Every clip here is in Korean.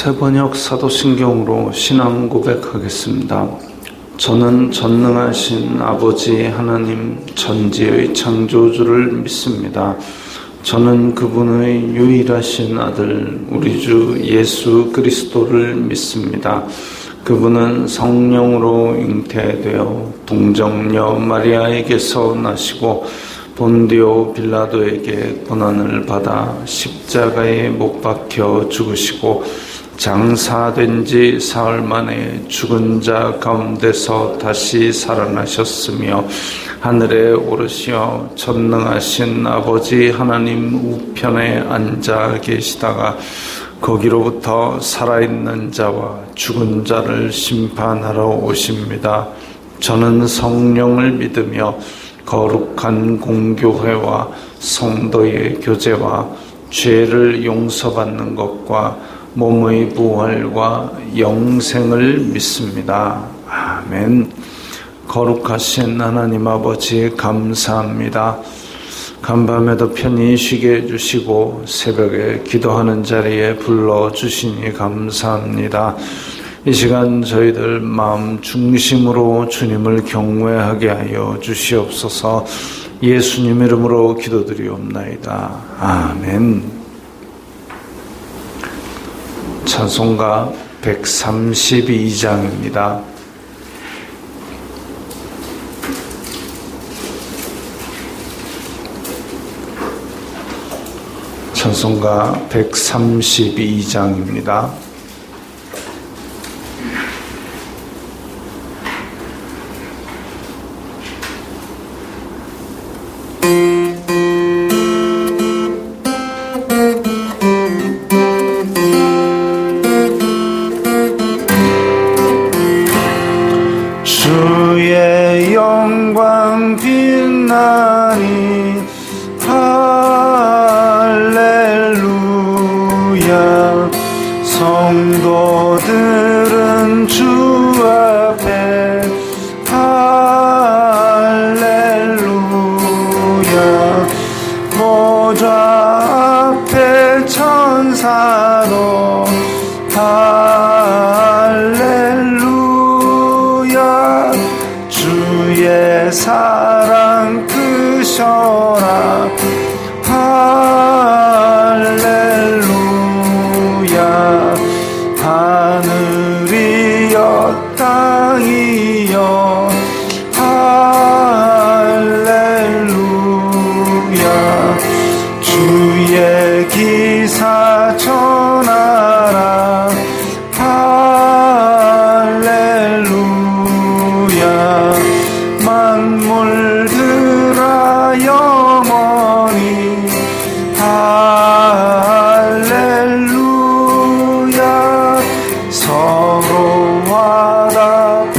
새 번역 사도신경으로 신앙 고백하겠습니다. 저는 전능하신 아버지 하나님 천지의 창조주를 믿습니다. 저는 그분의 유일하신 아들 우리 주 예수 그리스도를 믿습니다. 그분은 성령으로 잉태되어 동정녀 마리아에게서 나시고 본디오 빌라도에게 고난을 받아 십자가에 못 박혀 죽으시고 장사된 지 사흘 만에 죽은 자 가운데서 다시 살아나셨으며 하늘에 오르시어 전능하신 아버지 하나님 우편에 앉아 계시다가 거기로부터 살아있는 자와 죽은 자를 심판하러 오십니다. 저는 성령을 믿으며 거룩한 공교회와 성도의 교제와 죄를 용서받는 것과 몸의 부활과 영생을 믿습니다. 아멘. 거룩하신 하나님 아버지 감사합니다. 간밤에도 편히 쉬게 해주시고 새벽에 기도하는 자리에 불러주시니 감사합니다. 이 시간 저희들 마음 중심으로 주님을 경외하게 하여 주시옵소서. 예수님 이름으로 기도드리옵나이다. 아멘. 찬송가 132장입니다. 찬송가 132장입니다. 주의 영광 빛나니 할렐루야. 성도들은 주 앞에 할렐루야. 보좌 앞에 천사도 할렐루야. 주의 사랑 크셔라. 할렐루야. 하늘이여 땅이여 할렐루야. 주의 기사 전하라. 할렐루야. 만물들아 영원히 할렐루야. 서로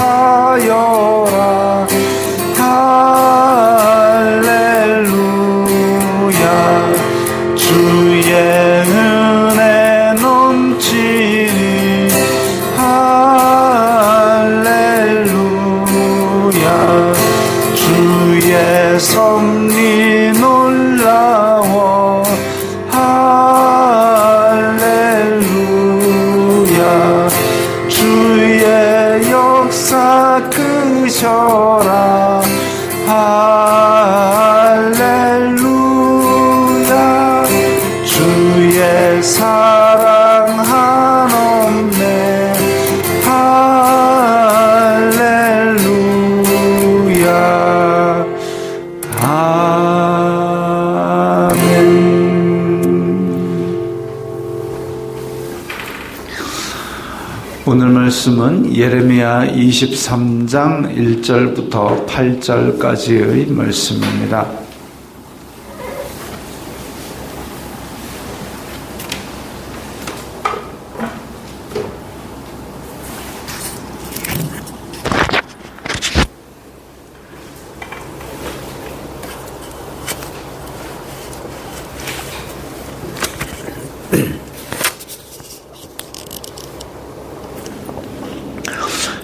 화답하여라. 할렐루야. 주의 은혜 넘치니 할렐루야. 주의 섭리 놀라워 할렐루야. 주의 역사 크셔라. 할렐루야. 주의 사랑 한없네. 할렐루야. 아멘. 오늘 말씀은 예레미야 23장 1절부터 8절까지의 말씀입니다.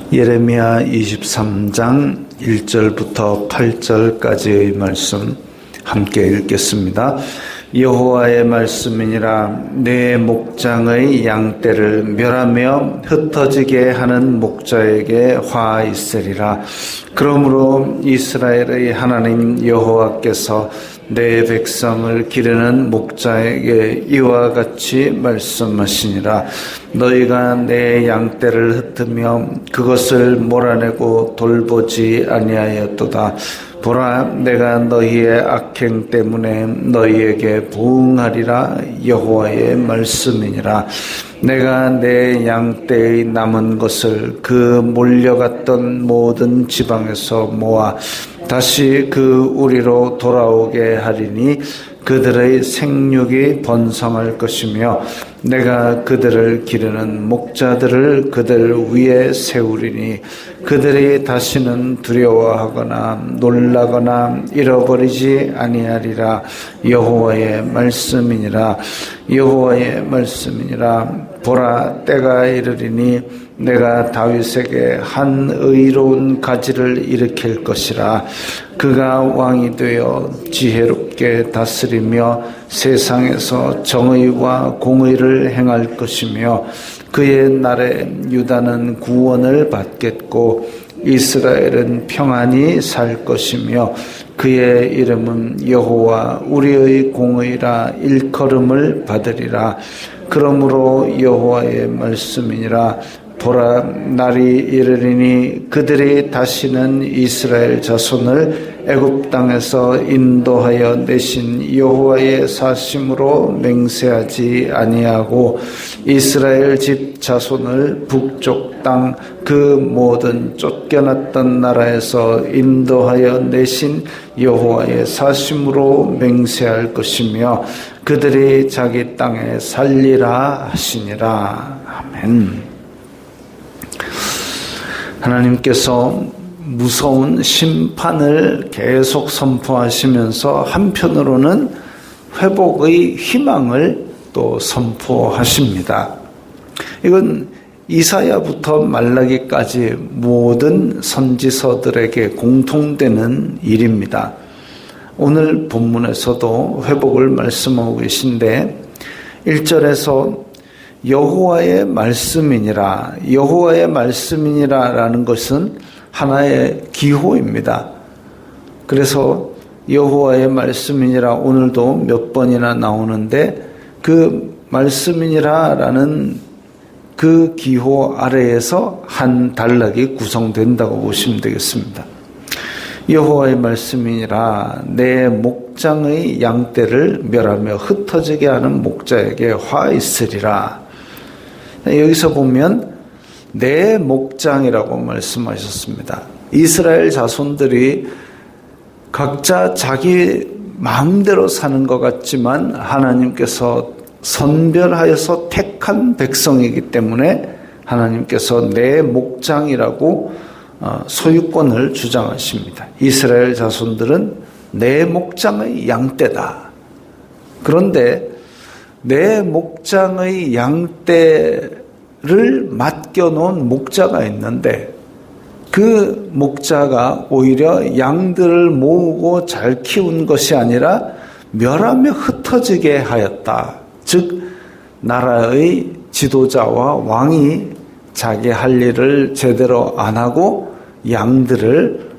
예레미야 23장 1절부터 8절까지의 말씀 함께 읽겠습니다. 여호와의 말씀이니라. 내 목장의 양떼를 멸하며 흩어지게 하는 목자에게 화 있으리라. 그러므로 이스라엘의 하나님 여호와께서 내 백성을 기르는 목자에게 이와 같이 말씀하시니라. 너희가 내 양떼를 흩으며 그것을 몰아내고 돌보지 아니하였도다. 보라, 내가 너희의 악행 때문에 너희에게 부응하리라. 여호와의 말씀이니라. 내가 내 양떼의 남은 것을 그 몰려갔던 모든 지방에서 모아 다시 그 우리로 돌아오게 하리니 그들의 생육이 번성할 것이며 내가 그들을 기르는 목자들을 그들 위에 세우리니 그들이 다시는 두려워하거나 놀라거나 잃어버리지 아니하리라. 여호와의 말씀이니라. 여호와의 말씀이니라. 보라, 때가 이르리니 내가 다윗에게 한 의로운 가지를 일으킬 것이라. 그가 왕이 되어 지혜롭게 다스리며 세상에서 정의와 공의를 행할 것이며 그의 날에 유다는 구원을 받겠고 이스라엘은 평안히 살 것이며 그의 이름은 여호와 우리의 공의라 일컬음을 받으리라. 그러므로 여호와의 말씀이니라. 보라, 날이 이르리니 그들이 다시는 이스라엘 자손을 애굽 땅에서 인도하여 내신 여호와의 사심으로 맹세하지 아니하고 이스라엘 집 자손을 북쪽 땅 그 모든 쫓겨났던 나라에서 인도하여 내신 여호와의 사심으로 맹세할 것이며 그들이 자기 땅에 살리라 하시니라. 아멘. 하나님께서 무서운 심판을 계속 선포하시면서 한편으로는 회복의 희망을 또 선포하십니다. 이건 이사야부터 말라기까지 모든 선지서들에게 공통되는 일입니다. 오늘 본문에서도 회복을 말씀하고 계신데 1절에서 여호와의 말씀이니라, 여호와의 말씀이니라라는 것은 하나의 기호입니다. 그래서 여호와의 말씀이니라 오늘도 몇 번이나 나오는데 그 말씀이니라라는 그 기호 아래에서 한 단락이 구성된다고 보시면 되겠습니다. 여호와의 말씀이니라. 내 목장의 양떼를 멸하며 흩어지게 하는 목자에게 화 있으리라. 여기서 보면 내 목장이라고 말씀하셨습니다. 이스라엘 자손들이 각자 자기 마음대로 사는 것 같지만 하나님께서 선별하여서 택한 백성이기 때문에 하나님께서 내 목장이라고 소유권을 주장하십니다. 이스라엘 자손들은 내 목장의 양떼다. 그런데 내 목장의 양떼를 맡겨놓은 목자가 있는데 그 목자가 오히려 양들을 모으고 잘 키운 것이 아니라 멸하며 흩어지게 하였다. 즉 나라의 지도자와 왕이 자기 할 일을 제대로 안 하고 양들을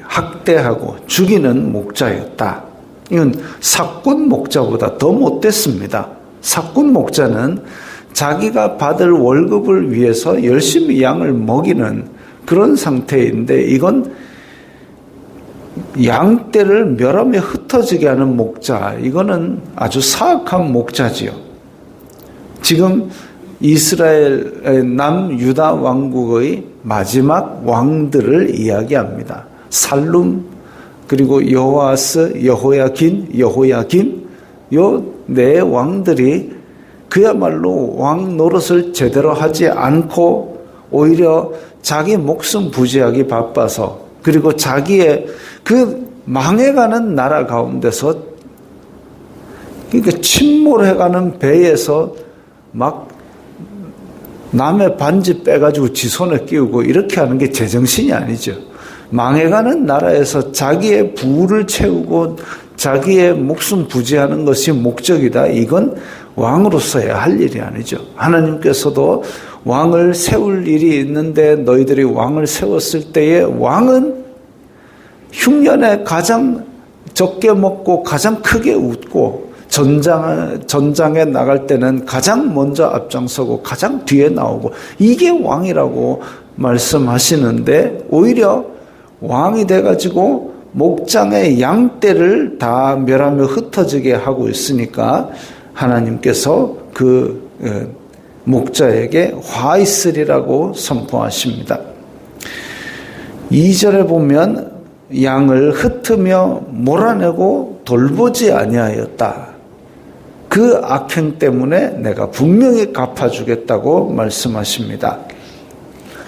학대하고 죽이는 목자였다. 이건 사꾼 목자보다 더 못됐습니다. 사꾼 목자는 자기가 받을 월급을 위해서 열심히 양을 먹이는 그런 상태인데 이건 양떼를 멸하며 흩어지게 하는 목자, 이거는 아주 사악한 목자지요. 지금 이스라엘 남유다 왕국의 마지막 왕들을 이야기합니다. 살룸, 그리고 여호아스, 여호야김, 요 네 왕들이 그야말로 왕 노릇을 제대로 하지 않고 오히려 자기 목숨 부지하기 바빠서 그리고 자기의 그 망해가는 나라 가운데서 그러니까 침몰해가는 배에서 막 남의 반지 빼가지고 지 손에 끼우고 이렇게 하는 게 제정신이 아니죠. 망해가는 나라에서 자기의 부를 채우고 자기의 목숨 부지하는 것이 목적이다. 이건 왕으로서야 할 일이 아니죠. 하나님께서도 왕을 세울 일이 있는데 너희들이 왕을 세웠을 때에 왕은 흉년에 가장 적게 먹고 가장 크게 웃고 전장에 나갈 때는 가장 먼저 앞장서고 가장 뒤에 나오고 이게 왕이라고 말씀하시는데 오히려 왕이 돼가지고 목장의 양떼를 다 멸하며 흩어지게 하고 있으니까 하나님께서 그 목자에게 화 있으리라고 선포하십니다. 2절에 보면 양을 흩으며 몰아내고 돌보지 아니하였다. 그 악행 때문에 내가 분명히 갚아주겠다고 말씀하십니다.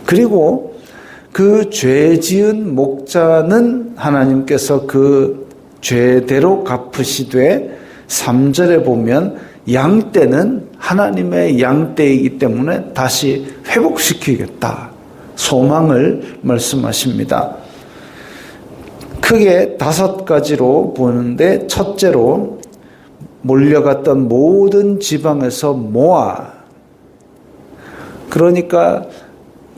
그리고 그 죄 지은 목자는 하나님께서 그 죄대로 갚으시되 3절에 보면 양떼는 하나님의 양떼이기 때문에 다시 회복시키겠다. 소망을 말씀하십니다. 크게 5가지로 보는데 첫째로 몰려갔던 모든 지방에서 모아. 그러니까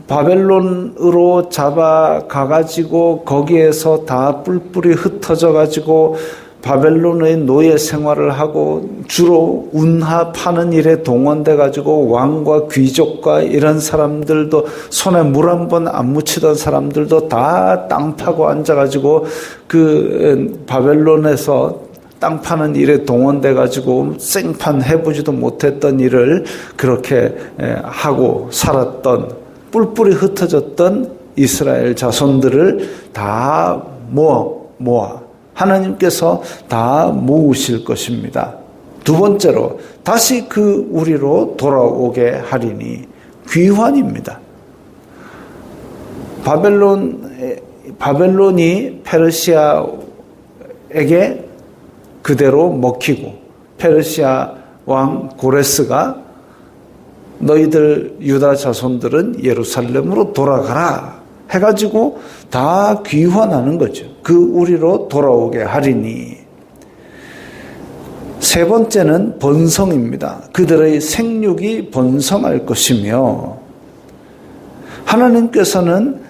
바벨론으로 잡아가가지고 거기에서 다 뿔뿔이 흩어져가지고 바벨론의 노예 생활을 하고 주로 운하 파는 일에 동원돼가지고 왕과 귀족과 이런 사람들도 손에 물 한 번 안 묻히던 사람들도 다 땅 파고 앉아가지고 그 바벨론에서 땅 파는 일에 동원돼가지고 생판 해보지도 못했던 일을 그렇게 하고 살았던 뿔뿔이 흩어졌던 이스라엘 자손들을 다 모아 하나님께서 다 모으실 것입니다. 두 번째로 다시 그 우리로 돌아오게 하리니 귀환입니다. 바벨론이 페르시아에게 그대로 먹히고 페르시아 왕 고레스가 너희들 유다 자손들은 예루살렘으로 돌아가라 해가지고 다 귀환하는 거죠. 그 우리로 돌아오게 하리니. 세 번째는 번성입니다. 그들의 생육이 번성할 것이며 하나님께서는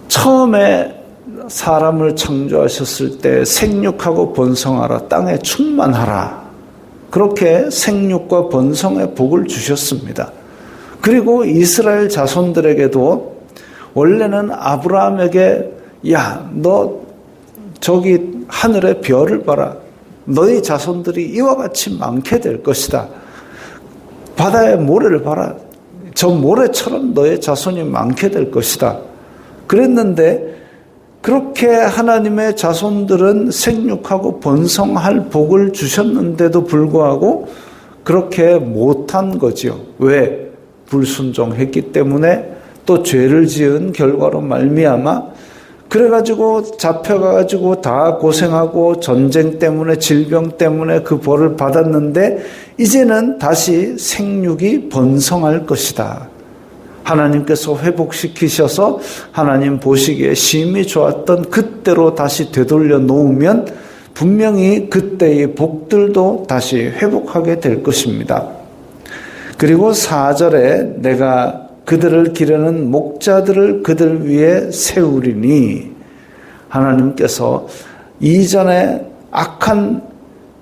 처음에 사람을 창조하셨을 때 생육하고 번성하라, 땅에 충만하라. 그렇게 생육과 번성의 복을 주셨습니다. 그리고 이스라엘 자손들에게도 원래는 아브라함에게 야, 너 저기 하늘의 별을 봐라. 너희 자손들이 이와 같이 많게 될 것이다. 바다의 모래를 봐라. 저 모래처럼 너의 자손이 많게 될 것이다. 그랬는데 그렇게 하나님의 자손들은 생육하고 번성할 복을 주셨는데도 불구하고 그렇게 못한 거지요. 왜? 불순종했기 때문에 또 죄를 지은 결과로 말미암아 그래가지고 잡혀가지고 다 고생하고 전쟁 때문에 질병 때문에 그 벌을 받았는데 이제는 다시 생육이 번성할 것이다. 하나님께서 회복시키셔서 하나님 보시기에 심히 좋았던 그때로 다시 되돌려 놓으면 분명히 그때의 복들도 다시 회복하게 될 것입니다. 그리고 4절에 내가 그들을 기르는 목자들을 그들 위에 세우리니 하나님께서 이전에 악한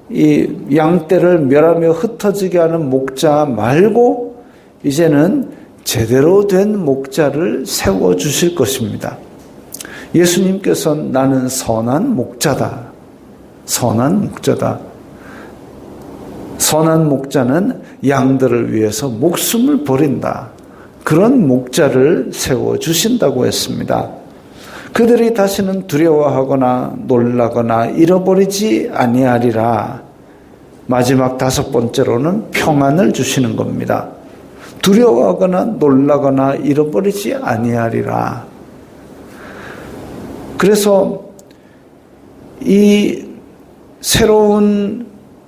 이 양떼를 멸하며 흩어지게 하는 목자 말고 이제는 제대로 된 목자를 세워주실 것입니다. 예수님께서는 나는 선한 목자다. 선한 목자다. 선한 목자는 양들을 위해서 목숨을 버린다. 그런 목자를 세워주신다고 했습니다. 그들이 다시는 두려워하거나 놀라거나 잃어버리지 아니하리라. 마지막 5번째로는 평안을 주시는 겁니다. 두려워하거나 놀라거나 잃어버리지 아니하리라. 그래서 이 새로운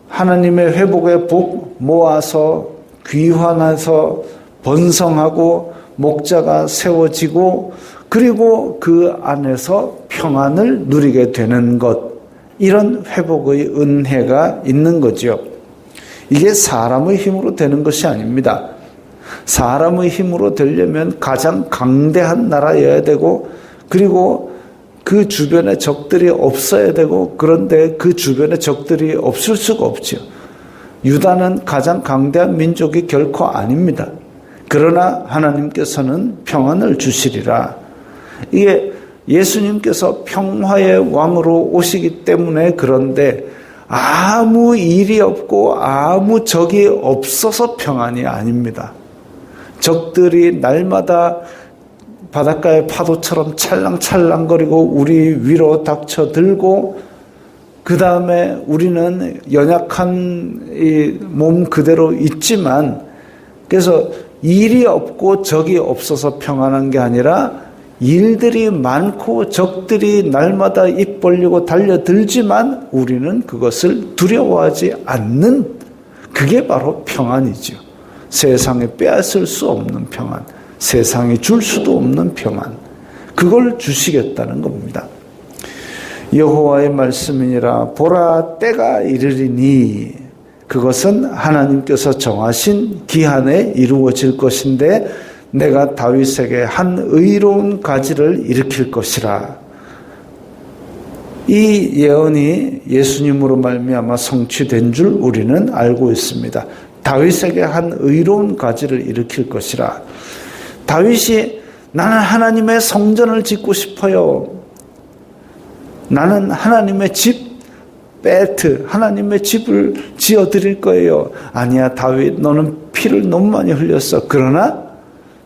하나님의 회복의 복 모아서 귀환해서 번성하고 목자가 세워지고 그리고 그 안에서 평안을 누리게 되는 것, 이런 회복의 은혜가 있는 거죠. 이게 사람의 힘으로 되는 것이 아닙니다. 사람의 힘으로 되려면 가장 강대한 나라여야 되고, 그리고 그 주변에 적들이 없어야 되고, 그런데 그 주변에 적들이 없을 수가 없죠. 유다는 가장 강대한 민족이 결코 아닙니다. 그러나 하나님께서는 평안을 주시리라. 이게 예수님께서 평화의 왕으로 오시기 때문에 그런데 아무 일이 없고 아무 적이 없어서 평안이 아닙니다. 적들이 날마다 바닷가의 파도처럼 찰랑찰랑거리고 우리 위로 닥쳐들고, 그 다음에 우리는 연약한 이 몸 그대로 있지만, 그래서 일이 없고 적이 없어서 평안한 게 아니라 일들이 많고 적들이 날마다 입 벌리고 달려들지만 우리는 그것을 두려워하지 않는, 그게 바로 평안이죠. 세상에 빼앗을 수 없는 평안, 세상이 줄 수도 없는 평안, 그걸 주시겠다는 겁니다. 여호와의 말씀이니라. 보라, 때가 이르리니 그것은 하나님께서 정하신 기한에 이루어질 것인데 내가 다윗에게 한 의로운 가지를 일으킬 것이라. 이 예언이 예수님으로 말미암아 성취된 줄 우리는 알고 있습니다. 다윗에게 한 의로운 가지를 일으킬 것이라. 다윗이 나는 하나님의 성전을 짓고 싶어요. 나는 하나님의 집, 베트, 하나님의 집을 지어드릴 거예요. 아니야, 다윗, 너는 피를 너무 많이 흘렸어. 그러나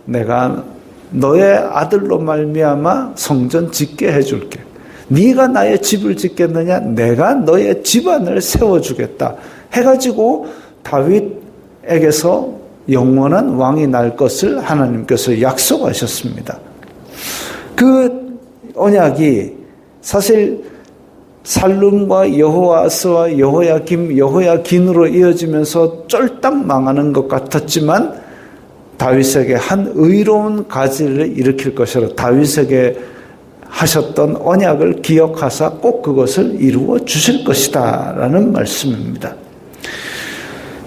내가 너의 아들로 말미암아 성전 짓게 해줄게. 네가 나의 집을 짓겠느냐? 내가 너의 집안을 세워주겠다 해가지고 다윗에게서 영원한 왕이 날 것을 하나님께서 약속하셨습니다. 그 언약이 사실 살룸과 여호아스와 여호야김, 여호야긴으로 이어지면서 쫄딱 망하는 것 같았지만 다윗에게 한 의로운 가지를 일으킬 것이라 다윗에게 하셨던 언약을 기억하사 꼭 그것을 이루어 주실 것이다 라는 말씀입니다.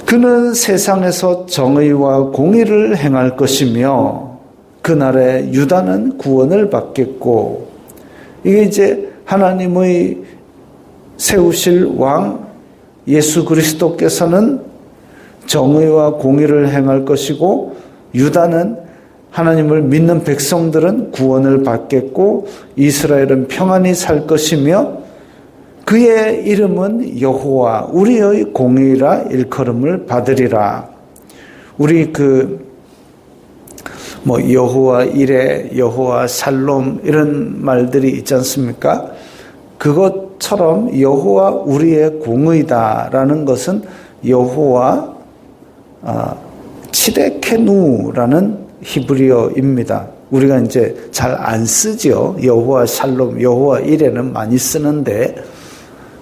그는 세상에서 정의와 공의를 행할 것이며 그날에 유다는 구원을 받겠고, 이게 이제 하나님의 세우실 왕 예수 그리스도께서는 정의와 공의를 행할 것이고, 유다는 하나님을 믿는 백성들은 구원을 받겠고, 이스라엘은 평안히 살 것이며 그의 이름은 여호와 우리의 공의라 일컬음을 받으리라. 우리 여호와 이레, 여호와 살롬 이런 말들이 있지 않습니까? 그것처럼 여호와 우리의 공의다라는 것은 여호와 치데케누라는 히브리어입니다. 우리가 이제 잘 안 쓰죠. 여호와 샬롬, 여호와 이레는 많이 쓰는데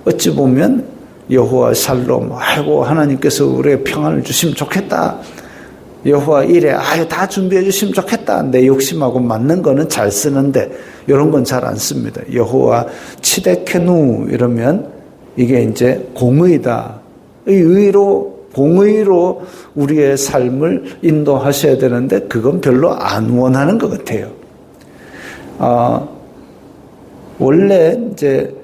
어찌 보면 여호와 샬롬, 아이고 하나님께서 우리의 평안을 주시면 좋겠다. 여호와 이레, 아유 다 준비해 주시면 좋겠다. 내 욕심하고 맞는 거는 잘 쓰는데 이런 건 잘 안 씁니다. 여호와 치데케누 이러면 이게 이제 공의다. 공의로 우리의 삶을 인도하셔야 되는데 그건 별로 안 원하는 것 같아요. 원래 이제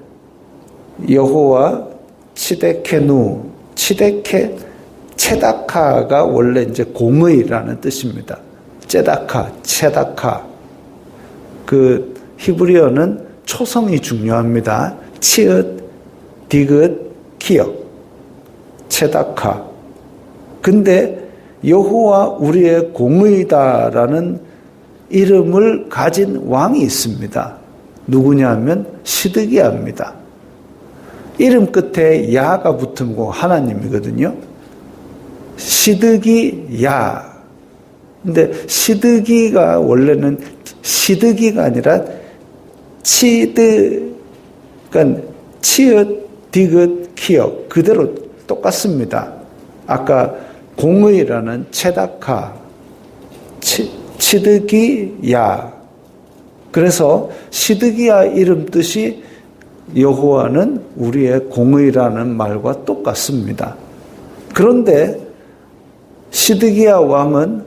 여호와 치데케누, 체다카가 원래 이제 공의라는 뜻입니다. 체다카. 그 히브리어는 초성이 중요합니다. 치읓, 디귿, 키역. 체다카. 근데 여호와 우리의 공의다라는 이름을 가진 왕이 있습니다. 누구냐면 시드기야입니다. 이름 끝에 야가 붙은 거 하나님이거든요. 시드기야. 근데 시드기가 원래는 시드기가 아니라 그러니까 치읓, 디귿, 키역 그대로 똑같습니다. 아까 공의라는 체다카, 시드기야. 그래서 시드기야 이름 뜻이 여호와는 우리의 공의라는 말과 똑같습니다. 그런데 시드기야 왕은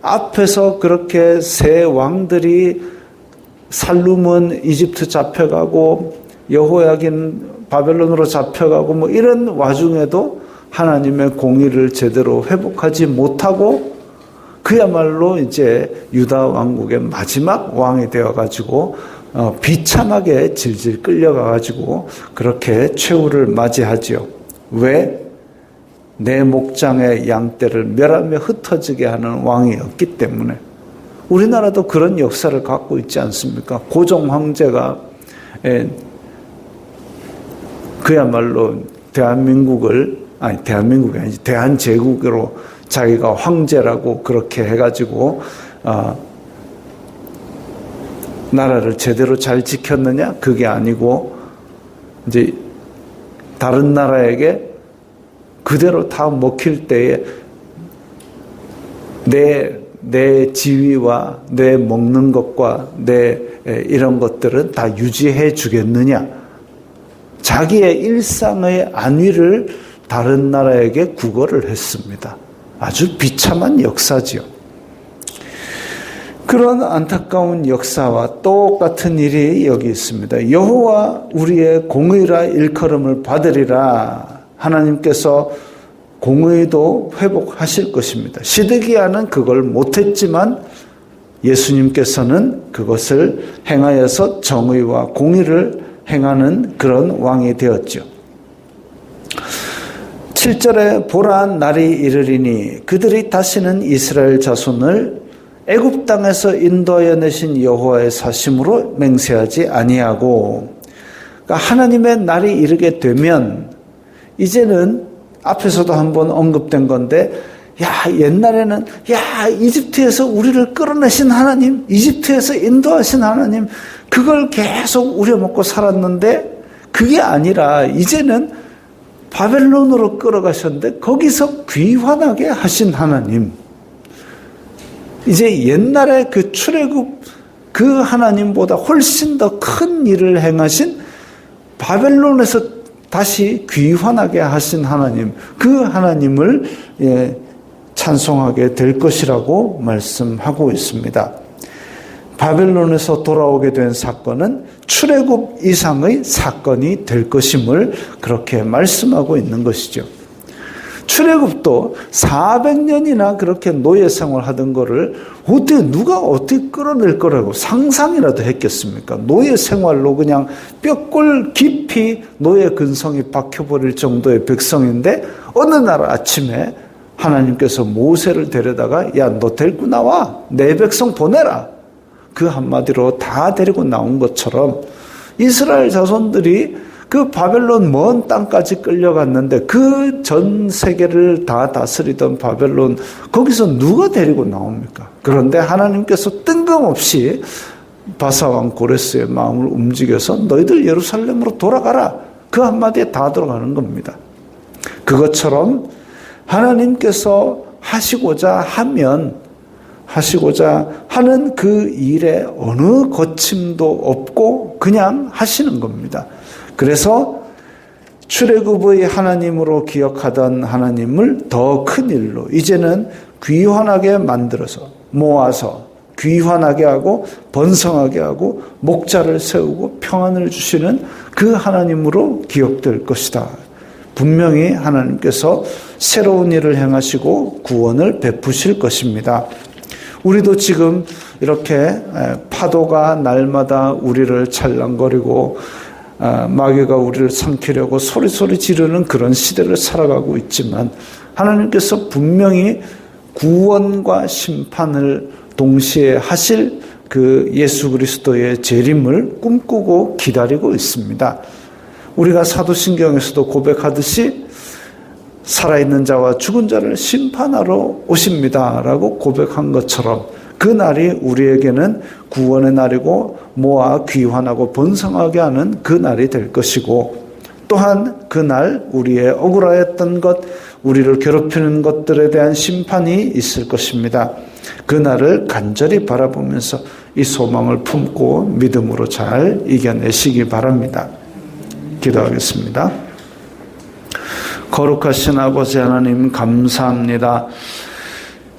앞에서 그렇게 세 왕들이 살룸은 이집트 잡혀가고 여호야긴 바벨론으로 잡혀가고 뭐 이런 와중에도 하나님의 공의를 제대로 회복하지 못하고 그야말로 이제 유다 왕국의 마지막 왕이 되어가지고 비참하게 질질 끌려가가지고 그렇게 최후를 맞이하지요. 왜? 내 목장의 양떼를 멸하며 흩어지게 하는 왕이었기 때문에. 우리나라도 그런 역사를 갖고 있지 않습니까? 고종 황제가 그야말로 대한민국이 아니지 대한제국으로 자기가 황제라고 그렇게 해가지고 나라를 제대로 잘 지켰느냐? 그게 아니고 이제 다른 나라에게 그대로 다 먹힐 때에 내 지위와 내 먹는 것과 내 이런 것들은 다 유지해 주겠느냐? 자기의 일상의 안위를 다른 나라에게 구걸을 했습니다. 아주 비참한 역사지요. 그런 안타까운 역사와 똑같은 일이 여기 있습니다. 여호와 우리의 공의라 일컬음을 받으리라. 하나님께서 공의도 회복하실 것입니다. 시드기야는 그걸 못했지만 예수님께서는 그것을 행하여서 정의와 공의를 행하는 그런 왕이 되었죠. 7절에 보라 날이 이르리니 그들이 다시는 이스라엘 자손을 애굽 땅에서 인도하여 내신 여호와의 사심으로 맹세하지 아니하고, 그러니까 하나님의 날이 이르게 되면 이제는 앞에서도 한번 언급된 건데, 옛날에는 이집트에서 우리를 끌어내신 하나님, 이집트에서 인도하신 하나님, 그걸 계속 우려먹고 살았는데 그게 아니라 이제는 바벨론으로 끌어가셨는데 거기서 귀환하게 하신 하나님, 이제 옛날에 그 출애굽 그 하나님보다 훨씬 더 큰 일을 행하신 바벨론에서 다시 귀환하게 하신 하나님, 그 하나님을 찬송하게 될 것이라고 말씀하고 있습니다. 바벨론에서 돌아오게 된 사건은 출애굽 이상의 사건이 될 것임을 그렇게 말씀하고 있는 것이죠. 출애굽도 400년이나 그렇게 노예 생활하던 거를 누가 어떻게 끌어낼 거라고 상상이라도 했겠습니까? 노예 생활로 그냥 뼈골 깊이 노예 근성이 박혀버릴 정도의 백성인데 어느 날 아침에 하나님께서 모세를 데려다가 너 데리고 나와, 내 백성 보내라, 그 한마디로 다 데리고 나온 것처럼 이스라엘 자손들이 그 바벨론 먼 땅까지 끌려갔는데 그 전 세계를 다 다스리던 바벨론, 거기서 누가 데리고 나옵니까? 그런데 하나님께서 뜬금없이 바사왕 고레스의 마음을 움직여서 너희들 예루살렘으로 돌아가라, 그 한마디에 다 들어가는 겁니다. 그것처럼 하나님께서 하시고자 하는 그 일에 어느 거침도 없고 그냥 하시는 겁니다. 그래서 출애굽의 하나님으로 기억하던 하나님을 더 큰 일로 이제는 귀환하게 만들어서 모아서 귀환하게 하고 번성하게 하고 목자를 세우고 평안을 주시는 그 하나님으로 기억될 것이다. 분명히 하나님께서 새로운 일을 행하시고 구원을 베푸실 것입니다. 우리도 지금 이렇게 파도가 날마다 우리를 찰랑거리고 마귀가 우리를 삼키려고 소리소리 지르는 그런 시대를 살아가고 있지만 하나님께서 분명히 구원과 심판을 동시에 하실 그 예수 그리스도의 재림을 꿈꾸고 기다리고 있습니다. 우리가 사도신경에서도 고백하듯이 살아있는 자와 죽은 자를 심판하러 오십니다라고 고백한 것처럼 그 날이 우리에게는 구원의 날이고 모아 귀환하고 번성하게 하는 그 날이 될 것이고, 또한 그 날 우리의 억울하였던 것, 우리를 괴롭히는 것들에 대한 심판이 있을 것입니다. 그 날을 간절히 바라보면서 이 소망을 품고 믿음으로 잘 이겨내시기 바랍니다. 기도하겠습니다. 거룩하신 아버지 하나님 감사합니다.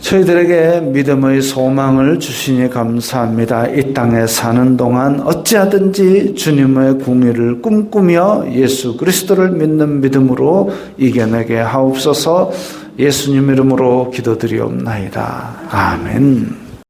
저희들에게 믿음의 소망을 주시니 감사합니다. 이 땅에 사는 동안 어찌하든지 주님의 공의를 꿈꾸며 예수 그리스도를 믿는 믿음으로 이겨내게 하옵소서. 예수님 이름으로 기도드리옵나이다. 아멘.